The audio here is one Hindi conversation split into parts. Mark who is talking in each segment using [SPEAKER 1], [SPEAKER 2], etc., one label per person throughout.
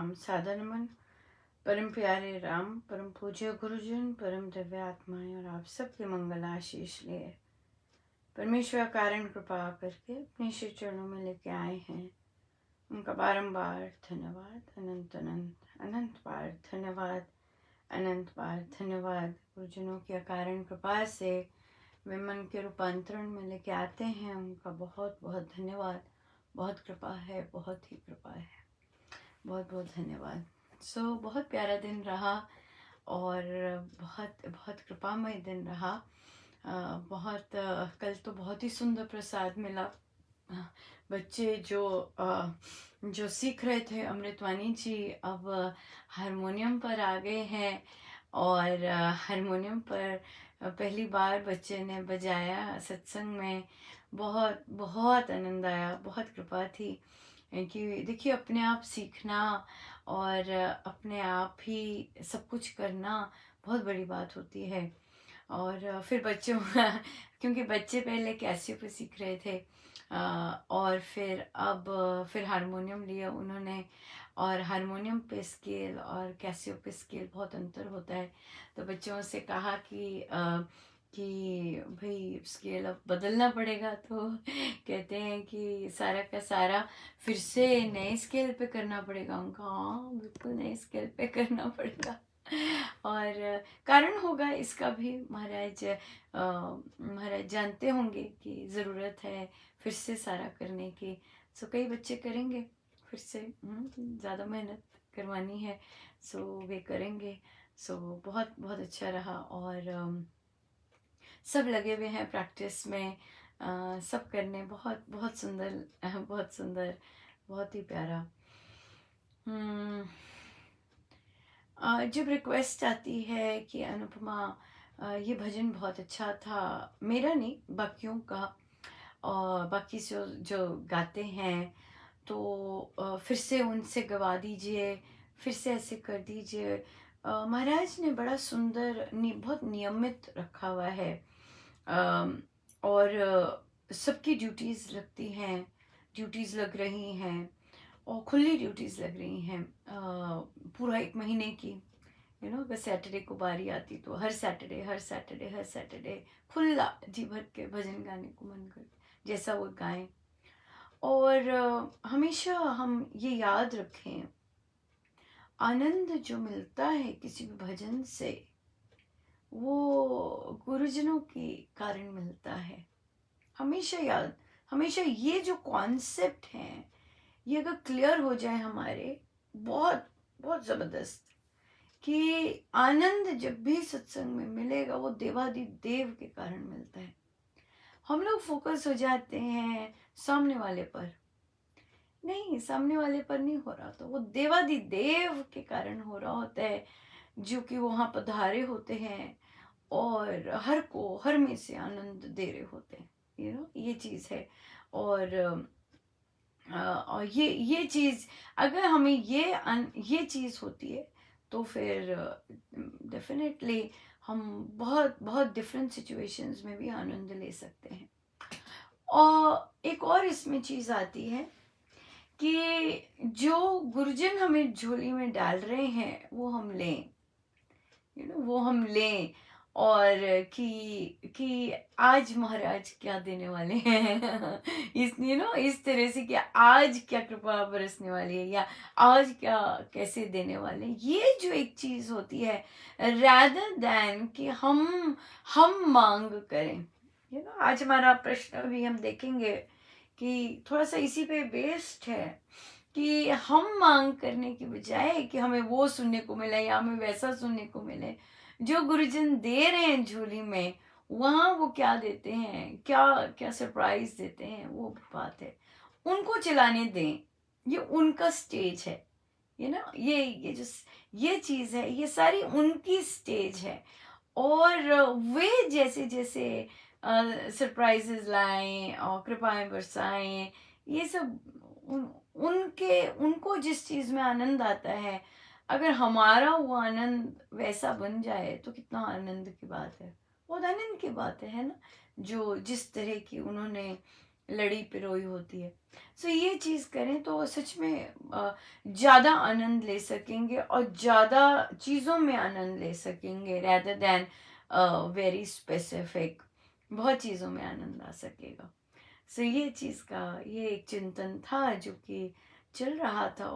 [SPEAKER 1] प्रणाम सादर नमन। परम प्यारे राम, परम पूज्य गुरुजन, परम दिव्य आत्माएं और आप सबके मंगल आशीष लिए परमेश्वर कारण कृपा करके अपने श्री चरणों में लेके आए हैं। उनका बारंबार धन्यवाद, अनंत अनंत अनंत बार धन्यवाद, अनंत बार धन्यवाद। गुरुजनों की अकारण कृपा से वे मन के रूपांतरण में लेके आते हैं, उनका बहुत बहुत धन्यवाद। बहुत कृपा है, बहुत ही कृपा है, बहुत बहुत धन्यवाद। बहुत प्यारा दिन रहा और बहुत बहुत कृपामय दिन रहा। कल तो बहुत ही सुंदर प्रसाद मिला। बच्चे जो सीख रहे थे, अमृतवाणी जी अब हारमोनियम पर आ गए हैं और हारमोनियम पर पहली बार बच्चे ने बजाया सत्संग में। बहुत बहुत आनंद आया, बहुत कृपा थी कि देखिए अपने आप सीखना और अपने आप ही सब कुछ करना बहुत बड़ी बात होती है। और फिर बच्चों क्योंकि बच्चे पहले कैसियो पे सीख रहे थे और फिर हारमोनियम लिया उन्होंने। और हारमोनियम पे स्केल और कैसियो पे स्केल बहुत अंतर होता है। तो बच्चों से कहा कि भाई स्केल अब बदलना पड़ेगा। तो कहते हैं कि सारा का सारा फिर से नए स्केल पे करना पड़ेगा। उनका हाँ बिल्कुल नए स्केल पे करना पड़ेगा। और कारण होगा इसका भी, महाराज जानते होंगे कि ज़रूरत है फिर से सारा करने की। कई बच्चे करेंगे फिर से, ज़्यादा मेहनत करवानी है, वे करेंगे। बहुत बहुत अच्छा रहा और सब लगे हुए हैं प्रैक्टिस में, सब करने। बहुत बहुत सुंदर, बहुत सुंदर, बहुत ही प्यारा। जब रिक्वेस्ट आती है कि अनुपमा ये भजन बहुत अच्छा था, मेरा नहीं बाकियों का, और बाकी जो गाते हैं तो फिर से उनसे गवा दीजिए, फिर से ऐसे कर दीजिए। महाराज ने बड़ा सुंदर बहुत नियमित रखा हुआ है। और सबकी ड्यूटीज़ लगती हैं, ड्यूटीज़ लग रही हैं और खुली ड्यूटीज़ लग रही हैं पूरा एक महीने की। अगर सैटरडे को बारी आती तो हर सैटरडे हर सैटरडे हर सैटरडे खुला जी भर के भजन गाने को मन कर जैसा वो गाएं। और हमेशा हम ये याद रखें, आनंद जो मिलता है किसी भी भजन से वो गुरुजनों के कारण मिलता है। हमेशा ये जो कॉन्सेप्ट है ये अगर क्लियर हो जाए हमारे, बहुत बहुत ज़बरदस्त, कि आनंद जब भी सत्संग में मिलेगा वो देवादि देव के कारण मिलता है। हम लोग फोकस हो जाते हैं सामने वाले पर, नहीं सामने वाले पर नहीं हो रहा, तो वो देवादि देव के कारण हो रहा होता है, जो कि वहाँ पधारे होते हैं और हर में से आनंद दे रहे होते हैं। ये चीज़ है। और और ये चीज़ अगर हमें ये चीज़ होती है तो फिर डेफिनेटली हम बहुत बहुत डिफरेंट सिचुएशंस में भी आनंद ले सकते हैं। और एक और इसमें चीज़ आती है कि जो गुरुजन हमें झोली में डाल रहे हैं वो हम लें, वो हम लें। और कि आज महाराज क्या देने वाले हैं इस तरह से कि आज क्या कृपा बरसने वाली है या आज क्या कैसे देने वाले हैं। ये जो एक चीज होती है, rather than कि हम मांग करें। आज हमारा प्रश्न भी हम देखेंगे कि थोड़ा सा इसी पे बेस्ड है कि हम मांग करने की बजाय कि हमें वो सुनने को मिले या हमें वैसा सुनने को मिले, जो गुरुजन दे रहे हैं झोली में, वहाँ वो क्या देते हैं, क्या क्या सरप्राइज देते हैं, वो भी बात है। उनको चलाने दें, ये उनका स्टेज है। ये चीज़ है, ये सारी उनकी स्टेज है। और वे जैसे जैसे सरप्राइजेस लाएं और कृपाएं बरसाएं, ये सब उनको जिस चीज में आनंद आता है, अगर हमारा वो आनंद वैसा बन जाए तो कितना आनंद की बात है, बहुत आनंद की बात है ना। जो जिस तरह की उन्होंने लड़ी पिरोई होती है। सो ये चीज़ करें तो सच में ज़्यादा आनंद ले सकेंगे और ज़्यादा चीज़ों में आनंद ले सकेंगे, rather than वेरी स्पेसिफिक। बहुत चीज़ों में आनंद आ सकेगा। सो ये चीज़ का ये एक चिंतन था जो कि चल रहा था।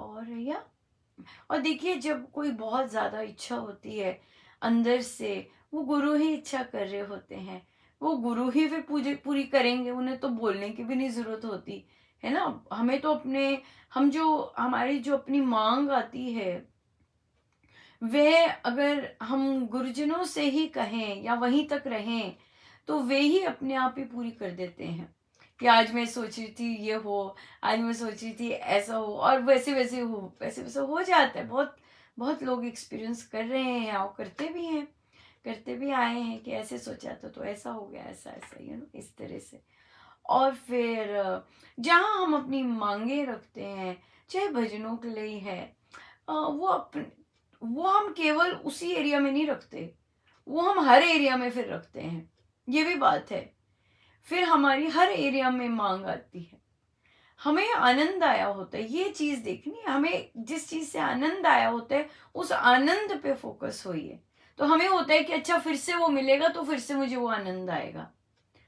[SPEAKER 1] और देखिए, जब कोई बहुत ज़्यादा इच्छा होती है अंदर से, वो गुरु ही इच्छा कर रहे होते हैं, वो गुरु ही फिर पूरी पूरी करेंगे, उन्हें तो बोलने की भी नहीं ज़रूरत होती है ना। हमें तो अपने हम जो हमारी जो अपनी मांग आती है, वह अगर हम गुरुजनों से ही कहें या वहीं तक रहें, तो वे ही अपने आप ही पूरी कर देते हैं। कि आज मैं सोच रही थी ये हो, आज मैं सोच रही थी ऐसा हो, और वैसे वैसे हो, वैसे वैसे हो जाता है। बहुत बहुत लोग एक्सपीरियंस कर रहे हैं और करते भी हैं, करते भी आए हैं कि ऐसे सोचा था तो ऐसा हो गया, ऐसा ऐसा इस तरह से। और फिर जहाँ हम अपनी मांगे रखते हैं, चाहे भजनों के लिए है, वो हम केवल उसी एरिया में नहीं रखते, वो हम हर एरिया में फिर रखते हैं। ये भी बात है। फिर हमारी हर एरिया में मांग आती है, हमें आनंद आया होता है, ये चीज देखनी है। हमें जिस चीज से आनंद आया होता है, उस आनंद पे फोकस होइए। तो हमें होता है कि अच्छा फिर से वो मिलेगा तो फिर से मुझे वो आनंद आएगा।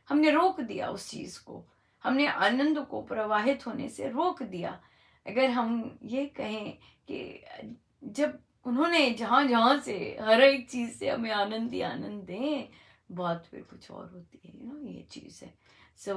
[SPEAKER 1] हमने रोक दिया उस चीज को, हमने आनंद को प्रवाहित होने से रोक दिया। अगर हम ये कहें कि जब उन्होंने जहां जहां से हर एक चीज से हमें आनंद ही आनंद दें, बात फिर कुछ और होती है। ये चीज है। सो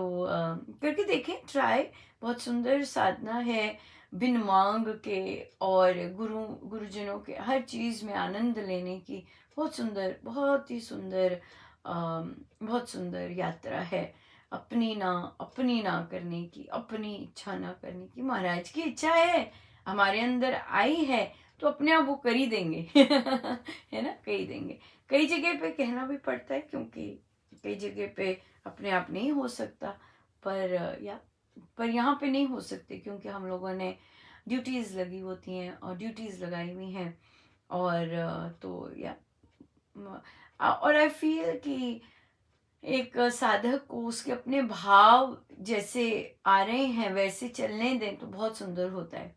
[SPEAKER 1] करके देखें, ट्राई। बहुत सुंदर साधना है, बिन मांग के और गुरुजनों के हर चीज में आनंद लेने की। बहुत सुंदर, बहुत ही सुंदर, बहुत सुंदर यात्रा है। अपनी ना करने की, अपनी इच्छा ना करने की। महाराज की इच्छा है, हमारे अंदर आई है, तो अपने आप वो कर ही देंगे। है ना, कह ही देंगे। कई जगह पे कहना भी पड़ता है, क्योंकि कई जगह पे अपने आप नहीं हो सकता। पर यहाँ पे नहीं हो सकते, क्योंकि हम लोगों ने ड्यूटीज लगी होती हैं और ड्यूटीज लगाई हुई हैं। और तो या और आई फील कि एक साधक को उसके अपने भाव जैसे आ रहे हैं वैसे चलने दें तो बहुत सुंदर होता है।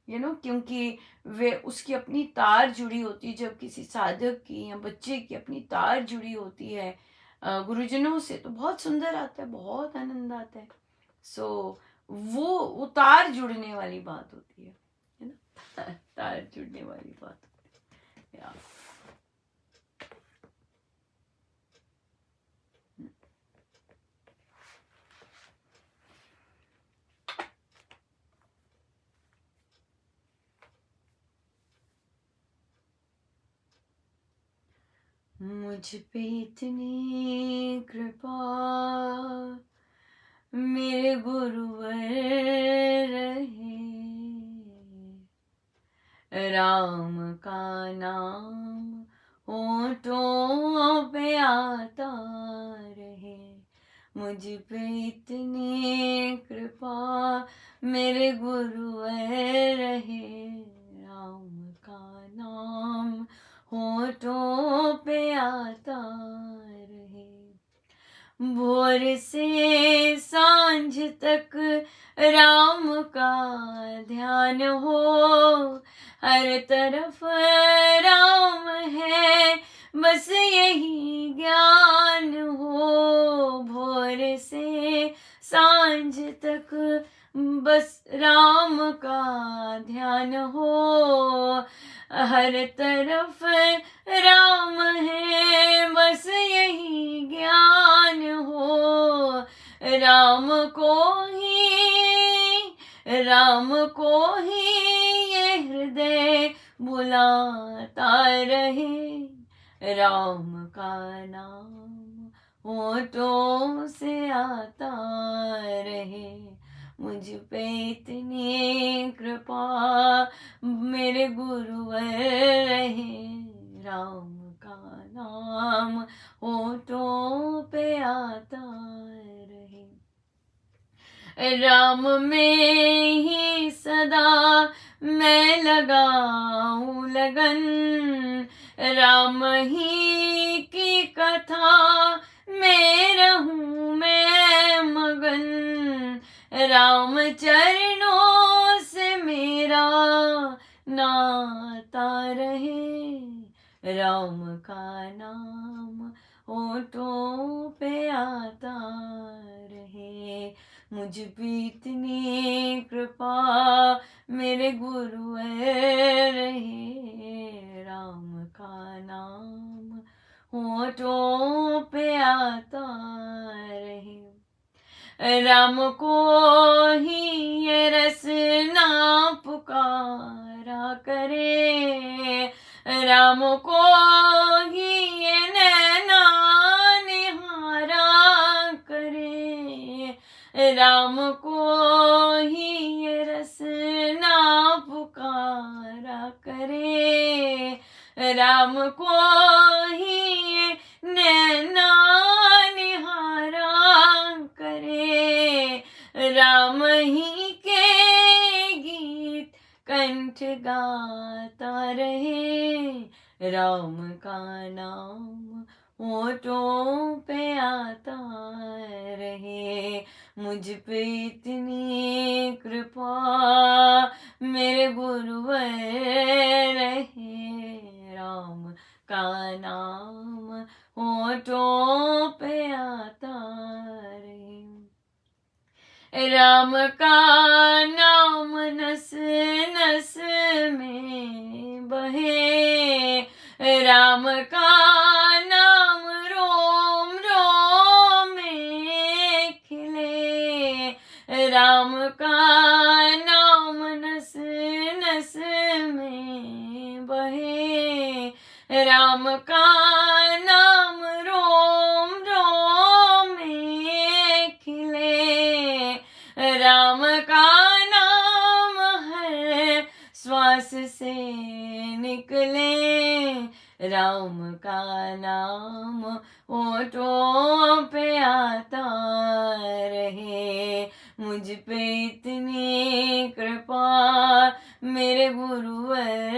[SPEAKER 1] क्योंकि वे उसकी अपनी तार जुड़ी होती है। जब किसी साधक की या बच्चे की अपनी तार जुड़ी होती है गुरुजनों से, तो बहुत सुंदर आता है, बहुत आनंद आता है। सो वो तार जुड़ने वाली बात होती है ना। तार जुड़ने वाली बात होती है। मुझ पे इतनी कृपा मेरे गुरुवर रहे, राम का नाम होठों पे आता रहे। मुझ पे इतनी कृपा मेरे गुरुवर रहे, राम का नाम होठों पे आता रहे। भोर से सांझ तक राम का ध्यान हो, हर तरफ राम है, बस यही ज्ञान हो। भोर से सांझ तक बस राम का ध्यान हो, हर तरफ राम है, बस यही ज्ञान हो। राम को ही ये हृदय बुलाता रहे, राम का नाम होठों से आता रहे। मुझ पे इतनी कृपा मेरे गुरुवर रहे, राम का नाम होठों पे आता रहे। राम में ही सदा मैं लगाऊं लगन, राम ही की कथा में रहूं मैं मगन। राम चरणों से मेरा नाता रहे, राम का नाम होठों पे आता रहे, मुझ पे इतनी कृपा मेरे गुरुवर रहे, राम का नाम होठों पे आता रहे, राम को ही ये रसना पुकारा करे, राम को ही ये नैना निहारा करे, राम को ही ये रसना पुकारा करे, राम को ही ये नैना निहारा करे, राम ही के गीत कंठ गाता रहे, राम का नाम होठों पे आता रहे, मुझ पे इतनी कृपा मेरे गुरुवर रहे, राम का नाम होठों पे आता रहे, राम का नाम नस नस में बहे, राम का नाम रोम रोम में खिले, राम का नाम नस नस में बहे, राम का नाम रोम रोम में खिले, राम का नाम हर श्वास से निकले, राम का नाम होठों पे आता रहे, मुझ पे इतनी कृपा मेरे गुरुवर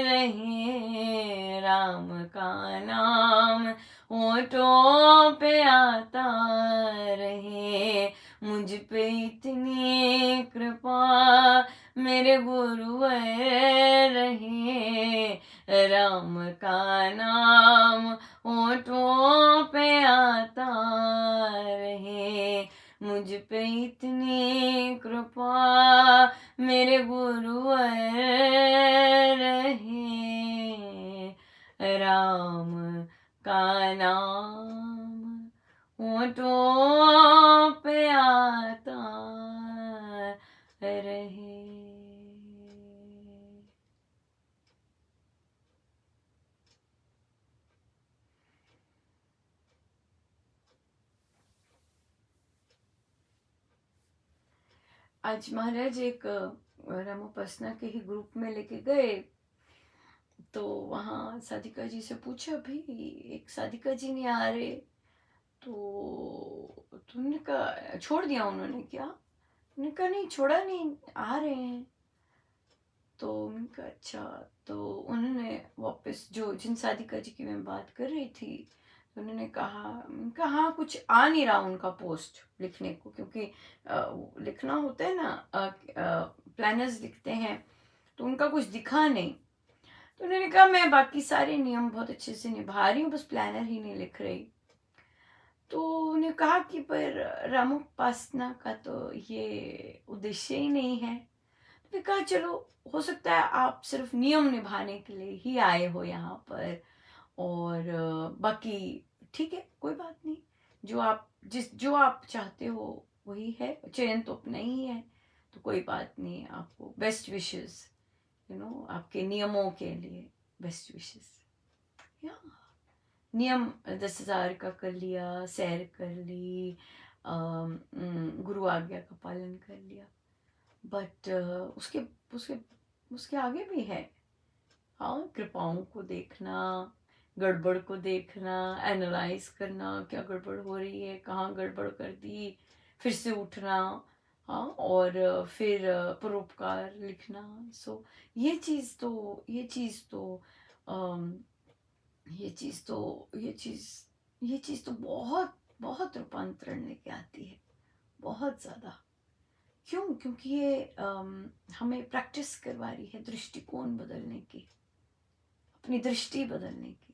[SPEAKER 1] रहे, राम का नाम होठों पे आता रहे, मुझ पे इतनी कृपा मेरे गुरुवर रहे, राम का नाम होठों पे आता रहे, मुझ पे इतनी कृपा मेरे गुरुवर रहे, राम का नाम होठों पे आता रहे। आज महाराज एक रामोपासना के ही ग्रुप में लेके गए, तो वहाँ साधिका जी से पूछा, भी एक साधिका जी नहीं आ रहे, तो तुमने कहा छोड़ दिया उन्होंने क्या? उन्होंने कहा नहीं, छोड़ा नहीं, आ रहे हैं। तो उनका अच्छा, तो उन्होंने वापस जो जिन साधिका जी की मैं बात कर रही थी, तो उन्होंने कहा हाँ कुछ आ नहीं रहा उनका पोस्ट लिखने को, क्योंकि लिखना होता है ना, प्लानर्स लिखते हैं, तो उनका कुछ दिखा नहीं। तो उन्होंने कहा मैं बाकी सारे नियम बहुत अच्छे से निभा रही हूँ, बस प्लानर ही नहीं लिख रही। तो उन्हें कहा कि पर रामोपासना का तो ये उद्देश्य ही नहीं है। तो कहा चलो, हो सकता है आप सिर्फ नियम निभाने के लिए ही आए हो यहाँ पर, और बाकी ठीक है, कोई बात नहीं, जो आप चाहते हो वही है, चयन तो अपना ही है, तो कोई बात नहीं, आपको बेस्ट विशेस, आपके नियमों के लिए बेस्ट विशेस। या नियम 10,000 का कर लिया, सैर कर ली, गुरु आज्ञा का पालन कर लिया, बट उसके उसके उसके आगे भी है। हाँ, कृपाओं को देखना, गड़बड़ को देखना, एनालाइज करना, क्या गड़बड़ हो रही है, कहाँ गड़बड़ कर दी, फिर से उठना, हाँ, और फिर परोपकार लिखना। सो ये चीज़ तो ये चीज़ तो अम, ये चीज़ तो बहुत बहुत रूपांतरण लेके आती है, बहुत ज़्यादा। क्यों? क्योंकि ये हमें प्रैक्टिस करवा रही है दृष्टिकोण बदलने की, अपनी दृष्टि बदलने की,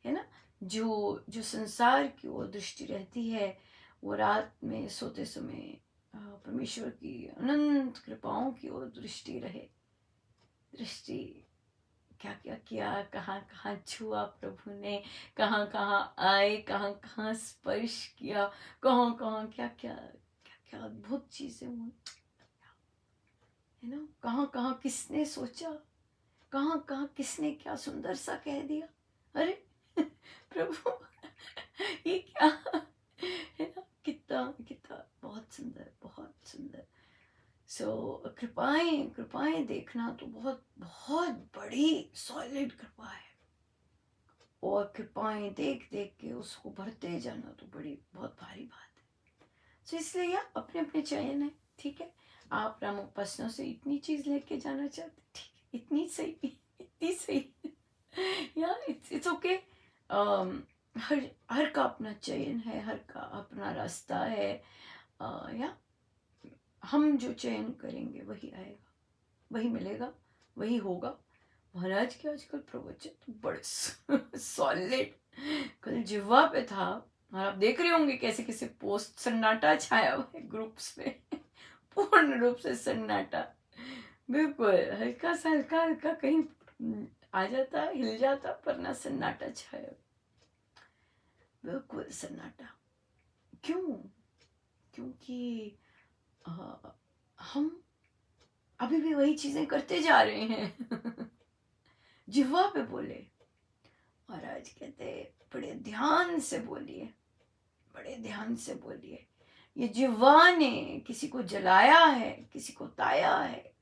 [SPEAKER 1] है ना। जो संसार की ओर दृष्टि रहती है, वो रात में सोते समय परमेश्वर की अनंत कृपाओं की ओर दृष्टि रहे। दृष्टि, क्या क्या किया, कहाँ कहाँ छुआ प्रभु ने, कहाँ कहाँ आए, कहाँ कहाँ स्पर्श किया, कहाँ कहाँ क्या क्या क्या क्या अद्भुत चीजें हुई, है ना। कहाँ कहाँ किसने सोचा, कहाँ कहाँ किसने क्या सुंदर सा कह दिया, अरे प्रभु ये क्या, है ना। कितना कितना बहुत सुंदर, बहुत सुंदर। सो कृपाएं कृपाएं देखना तो बहुत बहुत बड़ी सॉलिड कृपा है, और कृपाएं देख देख के उसको भरते जाना तो बड़ी बहुत भारी बात है। सो इसलिए यार अपने अपने चयन है, ठीक है। आप रामोपासना से इतनी चीज लेके जाना चाहते, ठीक है, इतनी सही, इतनी सही यार, इट्स ओके। हर हर का अपना चयन है, हर का अपना रास्ता है। या हम जो चयन करेंगे वही आएगा, वही मिलेगा, वही होगा। महाराज के आजकल प्रवचन तो बड़े सॉलिड, कल जिह्वा पे था, और आप देख रहे होंगे कैसे कैसे पोस्ट, सन्नाटा छाया हुआ है ग्रुप्स में पूर्ण रूप से सन्नाटा, बिल्कुल हल्का सा, हल्का हल्का कहीं आ जाता, हिल जाता, पर ना सन्नाटा छाया, बिल्कुल सन्नाटा। क्यों? क्योंकि अ, हम अभी भी वही चीजें करते जा रहे हैं जिह्वा पे बोले। महाराज कहते बड़े ध्यान से बोलिए, बड़े ध्यान से बोलिए। ये जिह्वा ने किसी को जलाया है, किसी को ताया है,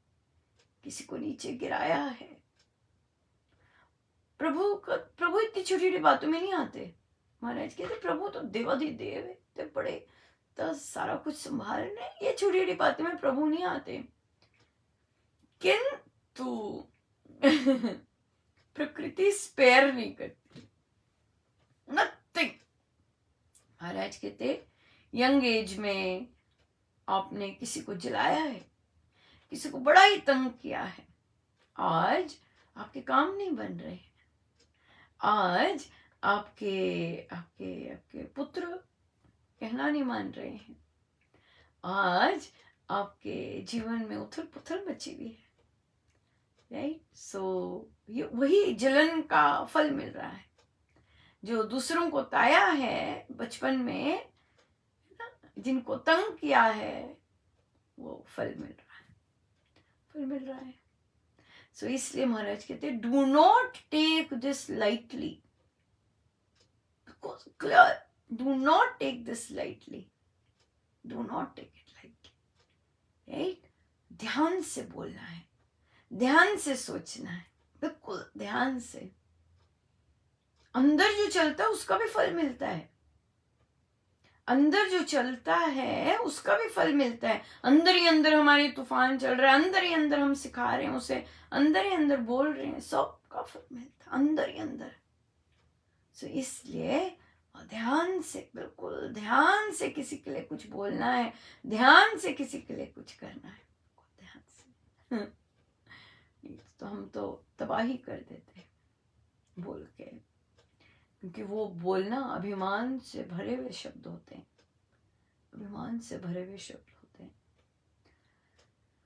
[SPEAKER 1] किसी को नीचे गिराया है। प्रभु इतनी छोटी छोटी बातों में नहीं आते। महाराज कहते प्रभु तो देवाधिदेव है, तो बड़े तो सारा कुछ संभाल रहे, ये छोटी छोटी बातें में प्रभु नहीं आते। किंतु प्रकृति स्पेयर नहीं करती, नथिंग। महाराज कहते यंग एज में आपने किसी को जलाया है, किसी को बड़ा ही तंग किया है, आज आपके काम नहीं बन रहे हैं, आज आपके आपके आपके पुत्र कहना नहीं मान रहे हैं, आज आपके जीवन में उथल पुथल मची हुई है, राइट। सो ये वही जलन का फल मिल रहा है, जो दूसरों को ताया है बचपन में, जिनको तंग किया है, वो फल मिल रहा है, फल मिल रहा है। सो इसलिए महाराज कहते do not take this lightly, clear, do not take this lightly, do not take it lightly, right. ध्यान से बोलना है, ध्यान से सोचना है, बिल्कुल ध्यान से। अंदर जो चलता है उसका भी फल मिलता है, अंदर जो चलता है उसका भी फल मिलता है। अंदर ही अंदर हमारी तूफान चल रहा है, अंदर ही अंदर हम सिखा रहे हैं उसे, अंदर ही अंदर बोल रहे हैं, सबका फल मिलता है अंदर ही अंदर। सो इसलिए ध्यान से, बिल्कुल ध्यान से किसी के लिए कुछ बोलना है, ध्यान से किसी के लिए कुछ करना है, ध्यान से तो हम तो तबाही कर देते हैं बोल के, क्योंकि वो बोलना अभिमान से भरे हुए शब्द होते हैं, अभिमान से भरे हुए शब्द होते हैं।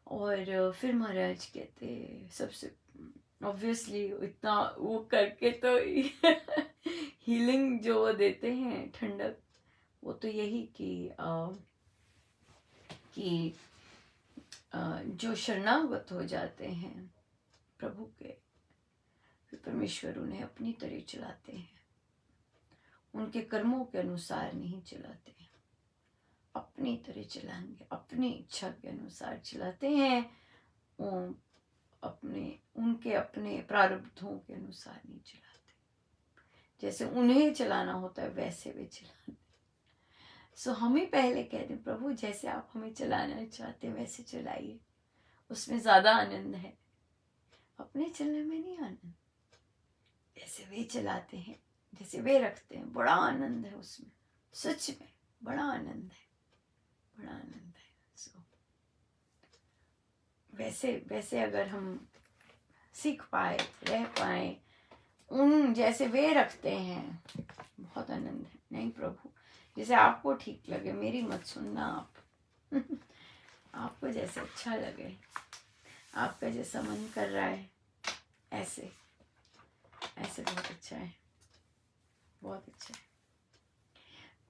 [SPEAKER 1] और फिर महाराज कहते सबसे ऑब्वियसली इतना वो करके तो हीलिंग जो वो देते हैं, ठंडक, वो तो यही कि जो शरणागत हो जाते हैं प्रभु के, फिर परमेश्वर उन्हें अपनी तरह चलाते हैं, उनके कर्मों के अनुसार नहीं चलाते हैं, अपनी तरह चलाएंगे, अपनी इच्छा के अनुसार चलाते हैं, उनके अपने प्रारब्धों के अनुसार नहीं चलाते, जैसे उन्हें चलाना होता है वैसे वे चलाते। सो हम ही पहले कह दें प्रभु जैसे आप हमें चलाना चाहते हैं वैसे चलाइए, उसमें ज्यादा आनंद है, अपने चलने में नहीं आनंद, जैसे वे चलाते हैं, जैसे वे रखते हैं, बड़ा आनंद है उसमें, सच में बड़ा आनंद है, बड़ा आनंद है। सो वैसे वैसे अगर हम सीख पाए, रह पाए, उन जैसे वे रखते हैं, बहुत आनंद है। नहीं प्रभु, जैसे आपको ठीक लगे, मेरी मत सुनना आप आपको जैसे अच्छा लगे, आपका जैसा मन कर रहा है, ऐसे ऐसे बहुत अच्छा है, बहुत अच्छा है।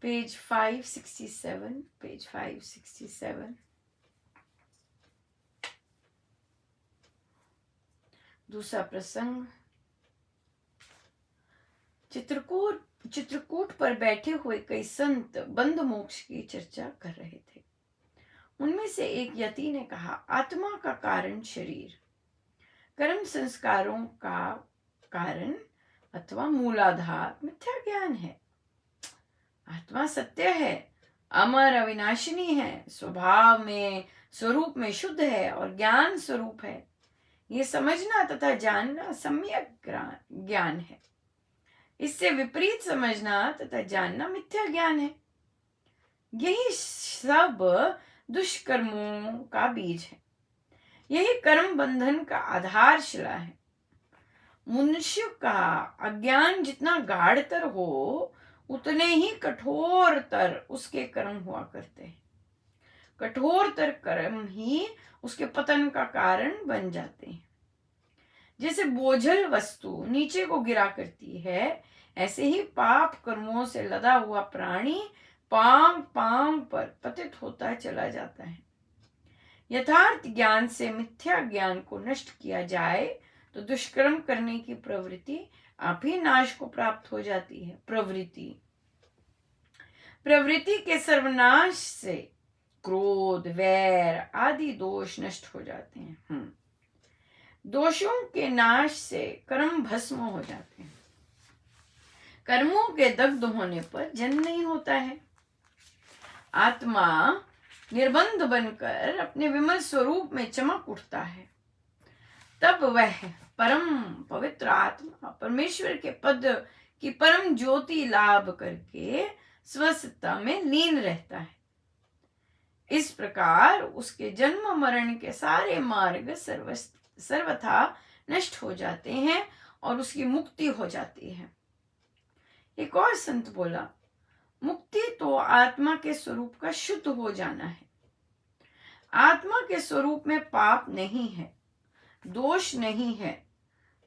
[SPEAKER 1] पेज 567, पेज 567, दूसरा प्रसंग। चित्रकूट पर बैठे हुए कई संत बंध मोक्ष की चर्चा कर रहे थे। उनमें से एक यति ने कहा, आत्मा का कारण शरीर, कर्म संस्कारों का कारण अथवा मूलाधार मिथ्या ज्ञान है। आत्मा सत्य है, अमर अविनाशिनी है, स्वभाव में स्वरूप में शुद्ध है और ज्ञान स्वरूप है। ये समझना तथा जानना सम्यक ज्ञान है। इससे विपरीत समझना तथा जानना मिथ्या ज्ञान है। यही सब दुष्कर्मों का बीज है। यही कर्म बंधन का आधारशिला है। मनुष्य का अज्ञान जितना गाढ़तर हो, उतने ही कठोरतर उसके कर्म हुआ करते हैं। कठोरतर कर्म ही उसके पतन का कारण बन जाते हैं। जैसे बोझल वस्तु नीचे को गिरा करती है, ऐसे ही पाप कर्मों से लदा हुआ प्राणी पांव पांव पर पतित होता चला जाता है। यथार्थ ज्ञान से मिथ्या ज्ञान को नष्ट किया जाए तो दुष्कर्म करने की प्रवृत्ति आप ही नाश को प्राप्त हो जाती है। प्रवृत्ति के सर्वनाश से क्रोध, वैर आदि दोष नष्ट हो जाते हैं। दोषों के नाश से कर्म भस्म हो जाते हैं। कर्मों के दग्ध होने पर जन्म नहीं होता है। आत्मा निर्बंध बनकर अपने विमल स्वरूप में चमक उठता है। तब वह परम पवित्र आत्मा परमेश्वर के पद की परम ज्योति लाभ करके स्वसत्ता में लीन रहता है। इस प्रकार उसके जन्म मरण के सारे मार्ग सर्वथा नष्ट हो जाते हैं और उसकी मुक्ति हो जाती है। एक और संत बोला, मुक्ति तो आत्मा के स्वरूप का शुद्ध हो जाना है। आत्मा के स्वरूप में पाप नहीं है, दोष नहीं है,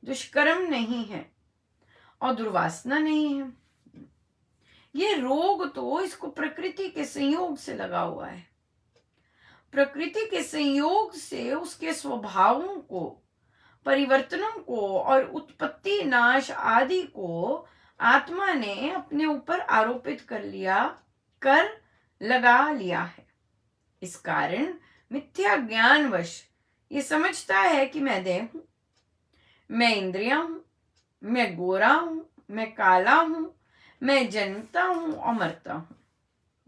[SPEAKER 1] दुष्कर्म नहीं है और दुर्वासना नहीं है। ये रोग तो इसको प्रकृति के संयोग से लगा हुआ है। प्रकृति के संयोग से उसके स्वभावों को, परिवर्तनों को और उत्पत्ति नाश आदि को आत्मा ने अपने ऊपर आरोपित कर लगा लिया है। इस कारण मिथ्या ज्ञानवश ये समझता है कि मैं देह हूं, मैं इंद्रियां हूं, मैं गोरा हूं, मैं काला हूं, मैं जन्मता हूं और मरता हूं।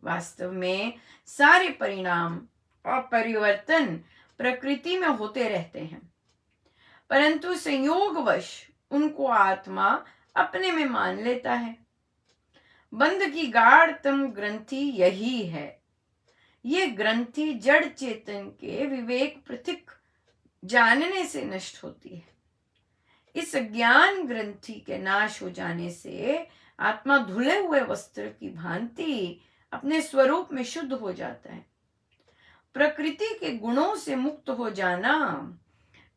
[SPEAKER 1] वास्तव में सारे परिणाम और परिवर्तन प्रकृति में होते रहते हैं, परंतु संयोगवश उनको आत्मा अपने में मान लेता है। बंध की गाढ़तम ग्रंथि यही है। ये ग्रंथि जड़ चेतन के विवेक पृथक जानने से नष्ट होती है। इस ज्ञान ग्रंथि के नाश हो जाने से आत्मा धुले हुए वस्त्र की भांति अपने स्वरूप में शुद्ध हो जाता है। प्रकृति के गुणों से मुक्त हो जाना,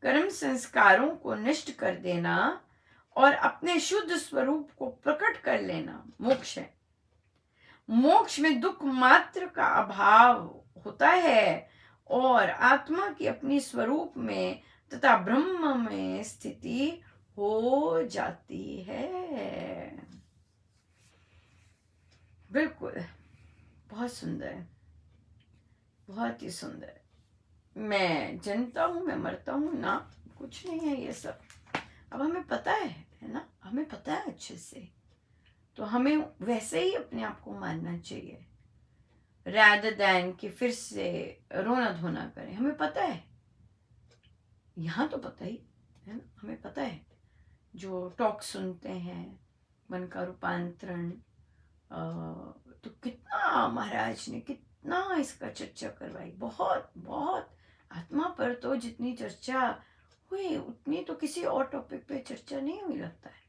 [SPEAKER 1] कर्म संस्कारों को नष्ट कर देना और अपने शुद्ध स्वरूप को प्रकट कर लेना मोक्ष है। मोक्ष में दुख मात्र का अभाव होता है और आत्मा की अपनी स्वरूप में तथा ब्रह्म में स्थिति हो जाती है। बिल्कुल, बहुत सुंदर, बहुत ही सुंदर। मैं जन्मता हूं, मैं मरता हूं ना, कुछ नहीं है ये सब। अब हमें पता है ना, हमें पता है अच्छे से, तो हमें वैसे ही अपने आप को मानना चाहिए, rather than कि फिर से रोना धोना करें। हमें पता है, यहाँ तो पता ही है ना, हमें पता है। जो टॉक सुनते हैं मन का रूपांतरण, तो कितना महाराज ने कितना इसका चर्चा करवाई, बहुत बहुत आत्मा पर तो जितनी चर्चा हुई उतनी तो किसी और टॉपिक पे चर्चा नहीं हुई लगता है।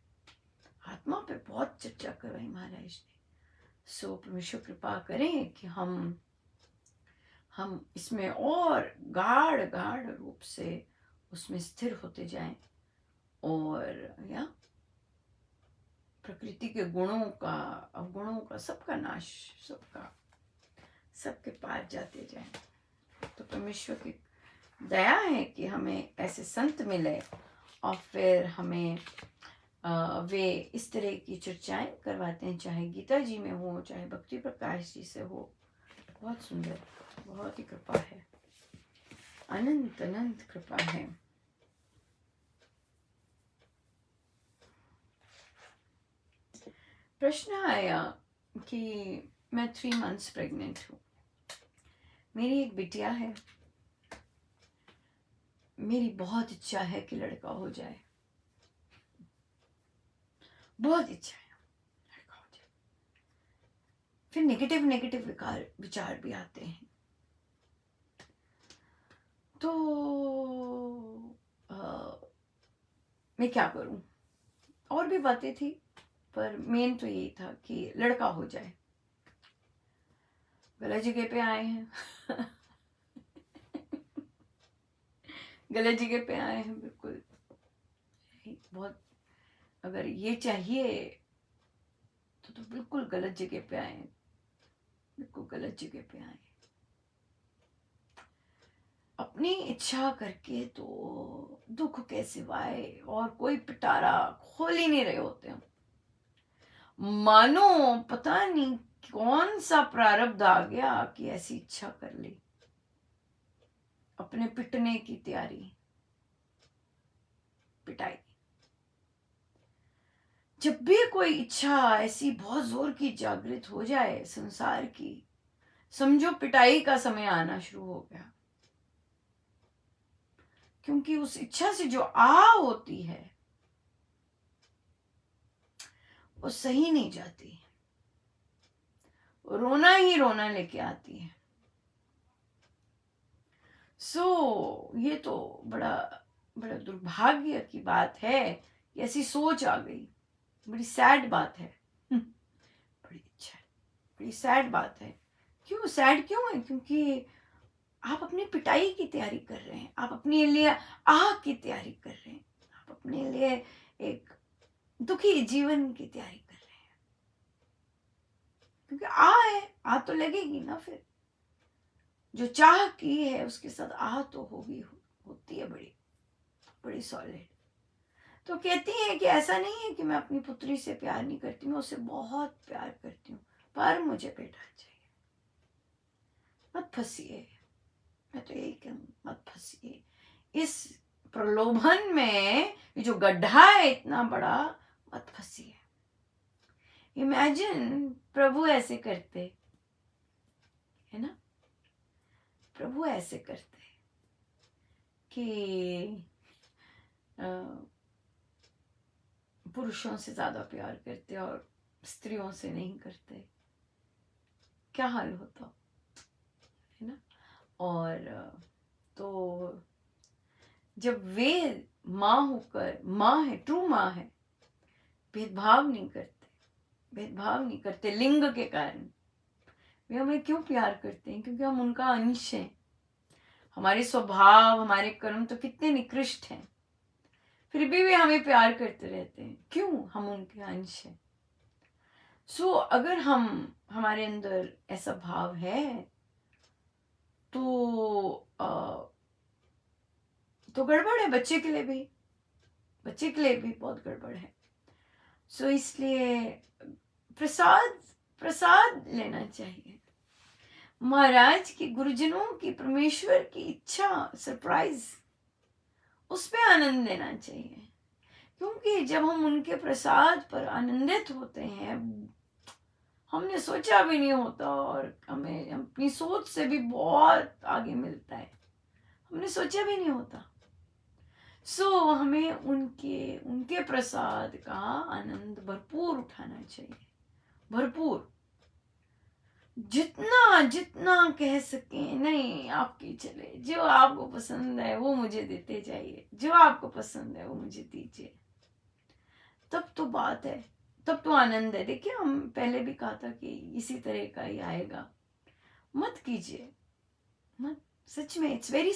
[SPEAKER 1] आत्मा पे बहुत चर्चा करवाई महाराज ने। सो परमेश्वर कृपा करें कि हम इसमें और गाढ़ गाढ़ रूप से उसमें स्थिर होते जाएं और या प्रकृति के गुणों का अवगुणों का सबका नाश सबके पार जाते जाएं। तो परमेश्वर की दया है कि हमें ऐसे संत मिले और फिर हमें वे इस तरह की चर्चाएं करवाते हैं, चाहे गीता जी में हो चाहे भक्ति प्रकाश जी से हो। बहुत सुंदर, बहुत ही कृपा है, अनंत अनंत कृपा है। प्रश्न आया कि मैं 3 months प्रेग्नेंट हूँ, मेरी एक बिटिया है, मेरी बहुत इच्छा है कि लड़का हो जाए, बहुत इच्छा है लड़का हो जाए। फिर नेगेटिव विचार भी आते हैं। तो मैं क्या करूं? और भी बातें थी पर मेन तो यही था कि लड़का हो जाए। गलत जगह पे आए हैं गलत जगह पे आए हैं, बिल्कुल बहुत। अगर ये चाहिए तो बिल्कुल गलत जगह पे आए, बिल्कुल गलत जगह पे आए। अपनी इच्छा करके तो दुख के सिवाय और कोई पिटारा खोल ही नहीं रहे होते हम। मानो पता नहीं कौन सा प्रारब्ध आ गया कि ऐसी इच्छा कर ली, अपने पिटने की तैयारी, पिटाई। जब भी कोई इच्छा ऐसी बहुत जोर की जागृत हो जाए संसार की, समझो पिटाई का समय आना शुरू हो गया। क्योंकि उस इच्छा से जो होती है वो सही नहीं जाती, रोना ही रोना लेके आती है। ये तो बड़ा बड़ा दुर्भाग्य की बात है कि ऐसी सोच आ गई। बड़ी सैड बात है बड़ी अच्छा है, बड़ी सैड बात है। क्यों सैड क्यों है? क्योंकि आप अपनी पिटाई की तैयारी कर रहे हैं, आप अपने लिए की तैयारी कर रहे हैं, आप अपने लिए एक दुखी जीवन की तैयारी कर रहे हैं। क्योंकि है, तो लगेगी ना। फिर जो चाह की है उसके साथ तो होती है बड़ी बड़ी सॉलिड। तो कहती है कि ऐसा नहीं है कि मैं अपनी पुत्री से प्यार नहीं करती, मैं उससे बहुत प्यार करती हूँ, पर मुझे बेटा चाहिए। मत फंसिए, मैं तो यही कहूँ, मत फंसिए इस प्रलोभन में। ये जो गड्ढा है इतना बड़ा, मत फंसिए। इमेजिन प्रभु ऐसे करते, है ना, प्रभु ऐसे करते कि पुरुषों से ज्यादा प्यार करते और स्त्रियों से नहीं करते, क्या हाल होता, है ना। और तो जब वे माँ है, ट्रू माँ है, भेदभाव नहीं करते लिंग के कारण। वे हमें क्यों प्यार करते हैं? क्योंकि हम उनका अंश हैं। हमारे स्वभाव, हमारे कर्म तो कितने निकृष्ट हैं, फिर भी वे हमें प्यार करते रहते हैं। क्यों? हम उनके अंश हैं। अगर हमारे अंदर ऐसा भाव है तो गड़बड़ है, बच्चे के लिए भी बहुत गड़बड़ है। इसलिए प्रसाद लेना चाहिए, महाराज की, गुरुजनों की, परमेश्वर की इच्छा, सरप्राइज, उस पे आनंद लेना चाहिए। क्योंकि जब हम उनके प्रसाद पर आनंदित होते हैं, हमने सोचा भी नहीं होता और हमें अपनी सोच से भी बहुत आगे मिलता है, हमने सोचा भी नहीं होता। हमें उनके प्रसाद का आनंद भरपूर उठाना चाहिए, भरपूर। जितना जितना कह सके नहीं आपकी चले, जो आपको पसंद है वो मुझे देते जाइए, जो आपको पसंद है वो मुझे दीजिए। तब तो बात है, तब तो आनंद है। देखिए हम पहले भी कहा था कि इसी तरह का ही आएगा। मत कीजिए, मत, सच में it's very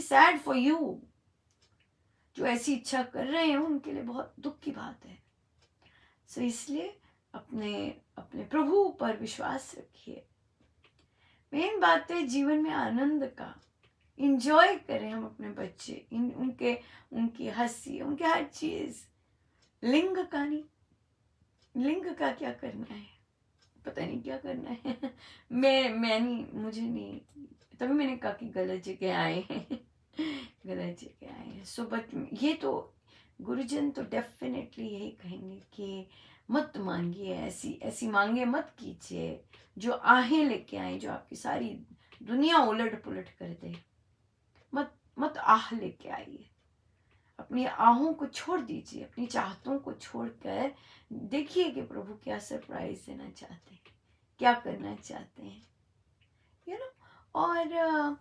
[SPEAKER 1] sad for you. जो ऐसी इच्छा कर रहे हैं उनके लिए बहुत दुख की बात है। सो इसलिए अपने अपने प्रभु पर विश्वास रखिए। मेन बात है जीवन में आनंद का, इंजॉय करें हम अपने बच्चे, उनके उनकी हंसी, उनके हर चीज। लिंग का नहीं, लिंग का क्या करना है, पता नहीं क्या करना है। मैं नहीं, मुझे नहीं, तभी मैंने कहा कि गलत जगह आए हैं। गलत जगह आए हैं। सो बट ये तो गुरुजन तो डेफिनेटली यही कहेंगे कि मत मांगिए, ऐसी ऐसी मांगे मत कीजिए जो आहें लेके आए, जो आपकी सारी दुनिया उलट पुलट कर दे। मत मत आह लेके आइए। अपनी आहों को छोड़ दीजिए, अपनी चाहतों को छोड़कर देखिए कि प्रभु क्या सरप्राइज देना चाहते हैं, क्या करना चाहते हैं, यू नो। और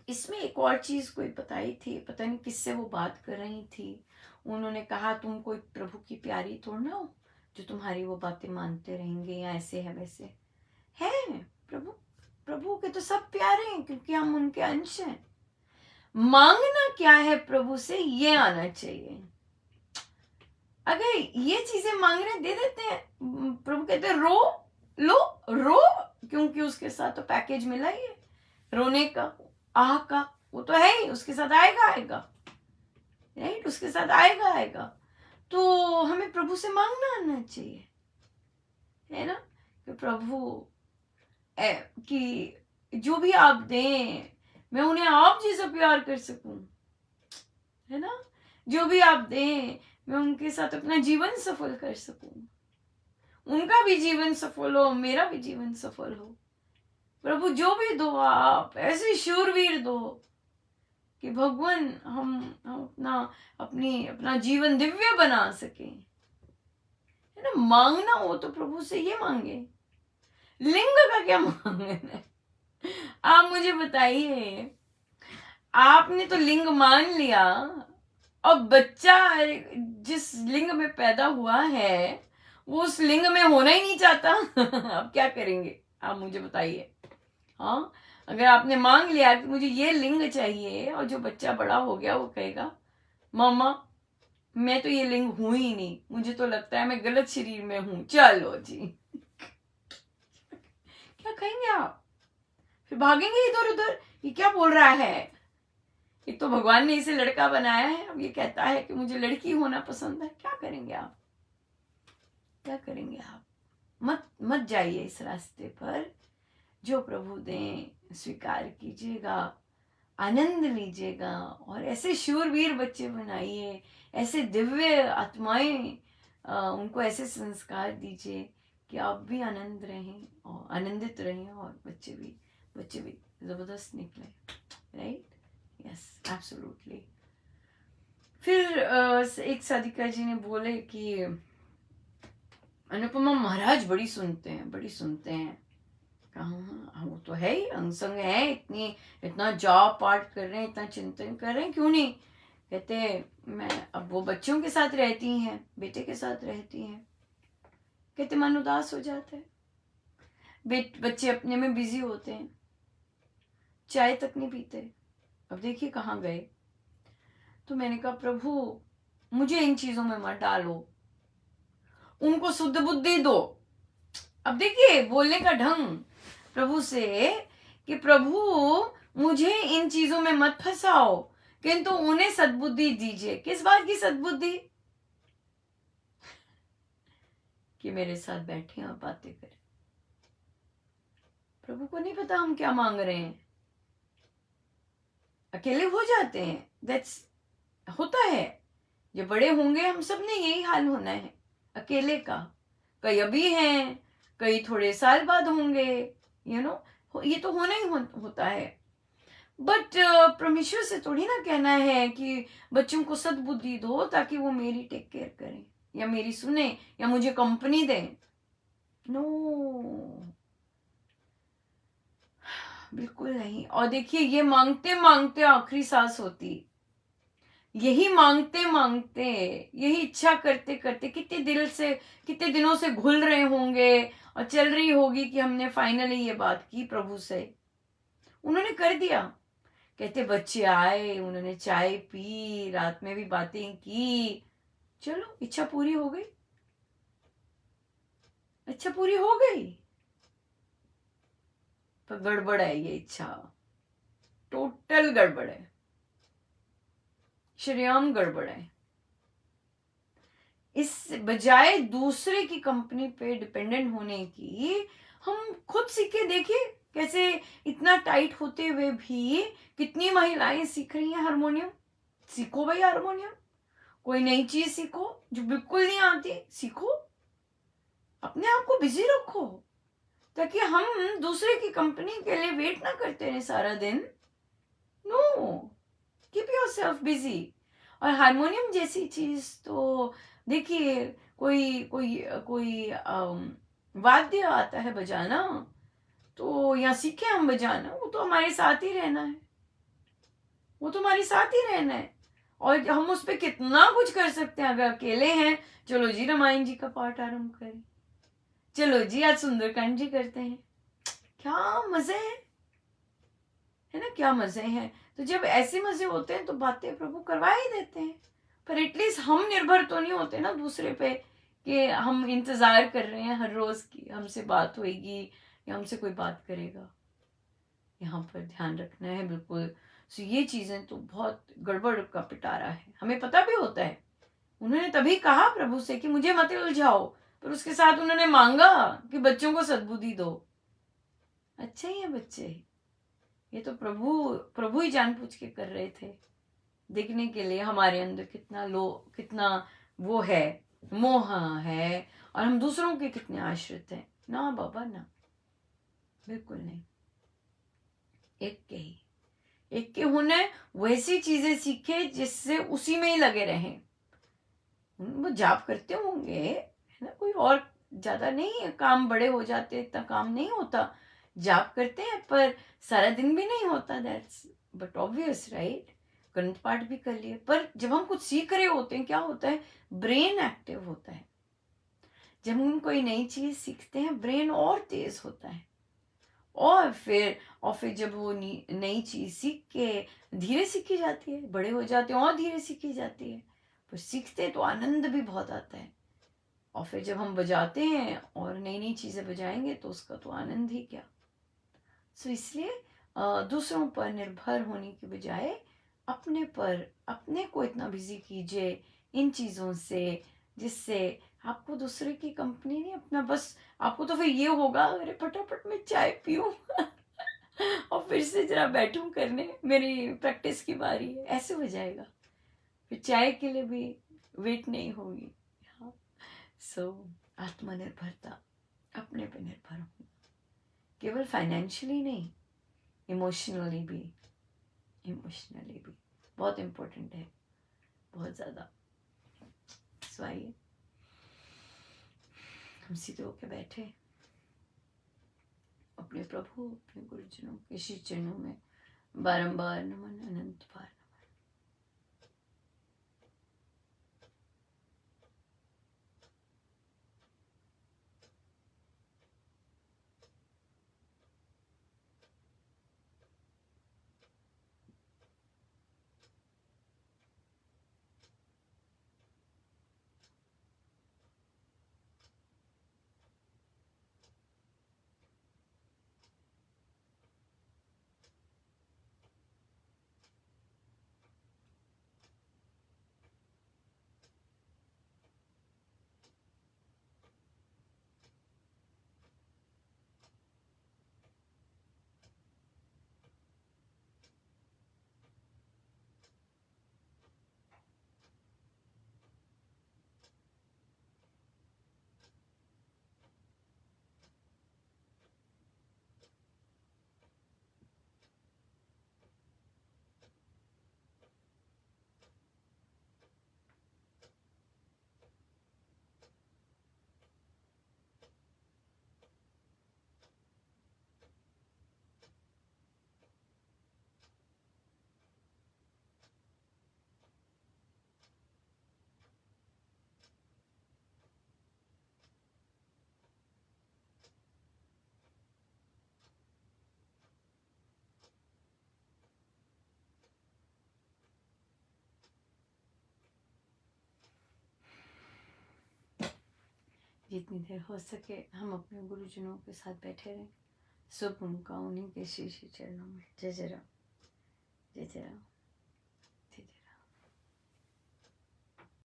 [SPEAKER 1] इसमें एक और चीज कोई बताई थी, पता नहीं किससे वो बात कर रही थी। उन्होंने कहा तुम कोई प्रभु की प्यारी थोड़ी ना हो जो तुम्हारी वो बातें मानते रहेंगे या ऐसे है वैसे है। प्रभु प्रभु के तो सब प्यारे हैं क्योंकि हम उनके अंश हैं। मांगना क्या है प्रभु से, ये आना चाहिए। अगर ये चीजें मांगने दे देते हैं, प्रभु कहते हैं रो लो, रो, क्योंकि उसके साथ तो पैकेज मिला ही है रोने का, आह का, वो तो है ही, उसके साथ आएगा, राइट, उसके साथ आएगा। तो हमें प्रभु से मांगना आना चाहिए, है ना, कि प्रभु कि जो भी आप दें मैं उन्हें आप जैसा प्यार कर सकूं, है ना, जो भी आप दें मैं उनके साथ अपना जीवन सफल कर सकूं, उनका भी जीवन सफल हो, मेरा भी जीवन सफल हो। प्रभु जो भी दो आप ऐसे शूरवीर दो कि भगवान हम अपना जीवन दिव्य बना सके, है ना। मांगना हो तो प्रभु से ये मांगे, लिंग का क्या मांगना है। आप मुझे बताइए, आपने तो लिंग मान लिया, अब बच्चा जिस लिंग में पैदा हुआ है वो उस लिंग में होना ही नहीं चाहता। अब क्या करेंगे आप मुझे बताइए। हाँ, अगर आपने मांग लिया कि मुझे ये लिंग चाहिए और जो बच्चा बड़ा हो गया वो कहेगा मामा मैं तो ये लिंग हूं ही नहीं, मुझे तो लगता है मैं गलत शरीर में हूं, चलो जी। क्या कहेंगे आप, फिर भागेंगे इधर उधर, ये क्या बोल रहा है। एक तो भगवान ने इसे लड़का बनाया है, अब ये कहता है कि मुझे लड़की होना पसंद है। क्या करेंगे आप, क्या करेंगे आप। मत मत जाइए इस रास्ते पर। जो प्रभु दें स्वीकार कीजिएगा, आनंद लीजिएगा और ऐसे शूरवीर बच्चे बनाइए, ऐसे दिव्य आत्माएं, उनको ऐसे संस्कार दीजिए कि आप भी आनंद रहें और आनंदित रहें और बच्चे भी जबरदस्त निकले, राइट। Yes, absolutely. फिर एक साधिका जी ने बोले कि अनुपमा महाराज बड़ी सुनते हैं। कहा वो तो है ही, अंगसंग है, इतना जाप पाठ कर रहे हैं, इतना चिंतन कर रहे हैं, क्यों नहीं। कहते मैं, अब वो बच्चों के साथ रहती हैं, बेटे के साथ रहती हैं, कहते मन उदास हो जाता है, बच्चे अपने में बिजी होते हैं, चाय तक नहीं पीते, अब देखिए कहाँ गए। तो मैंने कहा प्रभु मुझे इन चीजों में मत डालो, उनको शुद्ध बुद्धि दो। अब देखिए बोलने का ढंग प्रभु से कि प्रभु मुझे इन चीजों में मत फंसाओ, किंतु उन्हें सद्बुद्धि दीजिए। किस बात की सद्बुद्धि, कि मेरे साथ बैठे और बातें करें। प्रभु को नहीं पता हम क्या मांग रहे हैं, अकेले हो जाते हैं, दैट्स होता है। जब बड़े होंगे हम सब ने यही हाल होना है, अकेले का। कई अभी हैं, कई थोड़े साल बाद होंगे, यू नो, ये तो होना ही होता है। बट परमेश्वर से थोड़ी ना कहना है कि बच्चों को सद्बुद्धि दो ताकि वो मेरी टेक केयर करें या मेरी सुने या मुझे कंपनी दें। नो, बिल्कुल नहीं। और देखिए, ये मांगते मांगते आखिरी सांस होती, यही मांगते मांगते, यही इच्छा करते करते कितने दिनों से घुल रहे होंगे और चल रही होगी कि हमने फाइनली ये बात की प्रभु से, उन्होंने कर दिया। कहते बच्चे आए, उन्होंने चाय पी, रात में भी बातें की, चलो इच्छा पूरी हो गई, इच्छा पूरी हो गई। पर गड़बड़ है ये इच्छा, टोटल गड़बड़ है, शरेआम गड़बड़ है। इस बजाय दूसरे की कंपनी पे डिपेंडेंट होने की, हम खुद सीखे। देखिए कैसे इतना टाइट होते हुए भी कितनी महिलाएं सीख रही हैं हारमोनियम। सीखो भाई हारमोनियम, कोई नई चीज सीखो, जो बिल्कुल नहीं आती सीखो, अपने आप को बिजी रखो, ताकि हम दूसरे की कंपनी के लिए वेट ना करते रहे सारा दिन। No, keep yourself busy. और हारमोनियम जैसी चीज तो देखिए, कोई कोई कोई वाद्य आता है बजाना, तो या सीखे हम बजाना, वो तो हमारे साथ ही रहना है, वो तो हमारे साथ ही रहना है। और हम उस पर कितना कुछ कर सकते हैं। अगर अकेले हैं, चलो जी रामायण जी का पाठ आरंभ करें, चलो जी आज सुंदरकांड जी करते हैं, क्या मजे है ना, क्या मजे हैं। तो जब ऐसे मजे होते हैं तो बातें प्रभु करवा ही देते हैं। पर एटलीस्ट हम निर्भर तो नहीं होते ना दूसरे पे, कि हम इंतजार कर रहे हैं हर रोज की हमसे बात होएगी या हमसे कोई बात करेगा। यहाँ पर ध्यान रखना है बिल्कुल। सो ये चीजें तो बहुत गड़बड़ का पिटारा है, हमें पता भी होता है। उन्होंने तभी कहा प्रभु से कि मुझे मत उलझाओ, पर उसके साथ उन्होंने मांगा कि बच्चों को सद्बुद्धि दो। अच्छे ही है बच्चे, ये तो प्रभु प्रभु ही जानबूझ के कर रहे थे, देखने के लिए हमारे अंदर कितना वो है, मोह है, और हम दूसरों के कितने आश्रित हैं। ना बाबा ना, बिल्कुल नहीं। एक के ही, एक के होने वैसी चीजें सीखे जिससे उसी में ही लगे रहें। वो जाप करते होंगे है ना, कोई और ज्यादा नहीं है, काम बड़े हो जाते, इतना काम नहीं होता, जाप करते हैं, पर सारा दिन भी नहीं होता, दैट्स बट ऑब्वियस राइट। ग्रंथ पाठ भी कर लिए, पर जब हम कुछ सीख रहे होते हैं क्या होता है, ब्रेन एक्टिव होता है। जब हम कोई नई चीज सीखते हैं ब्रेन और तेज होता है, और फिर जब वो नई चीज सीख के धीरे सीखी जाती है, बड़े हो जाते हैं और धीरे सीखी जाती है, पर सीखते तो आनंद भी बहुत आता है। और फिर जब हम बजाते हैं और नई नई चीजें बजाएंगे तो उसका तो आनंद ही क्या। सो इसलिए दूसरों पर निर्भर होने के बजाय अपने पर, अपने को इतना बिजी कीजिए इन चीज़ों से, जिससे आपको दूसरे की कंपनी नहीं, अपना बस, आपको तो फिर ये होगा अरे फटाफट मैं चाय पीऊँ और फिर से जरा बैठूं करने, मेरी प्रैक्टिस की बारी है, ऐसे हो जाएगा। फिर चाय के लिए भी वेट नहीं होगी। हाँ, सो आत्मनिर्भरता, अपने पे निर्भर हो, केवल फाइनेंशियली नहीं, इमोशनली भी, इमोशनली भी बहुत इम्पोर्टेंट है, बहुत ज़्यादा। सो आइए हम सीधे होके बैठे, अपने प्रभु, अपने गुरुजनों के श्री चरणों में बारंबार नमन, अनंत बार। जितनी देर हो सके हम अपने गुरुजनों के साथ बैठे रहें। शुभ उनका उन्हीं के शीश चरणों में। जय जय राम, जय जय राम।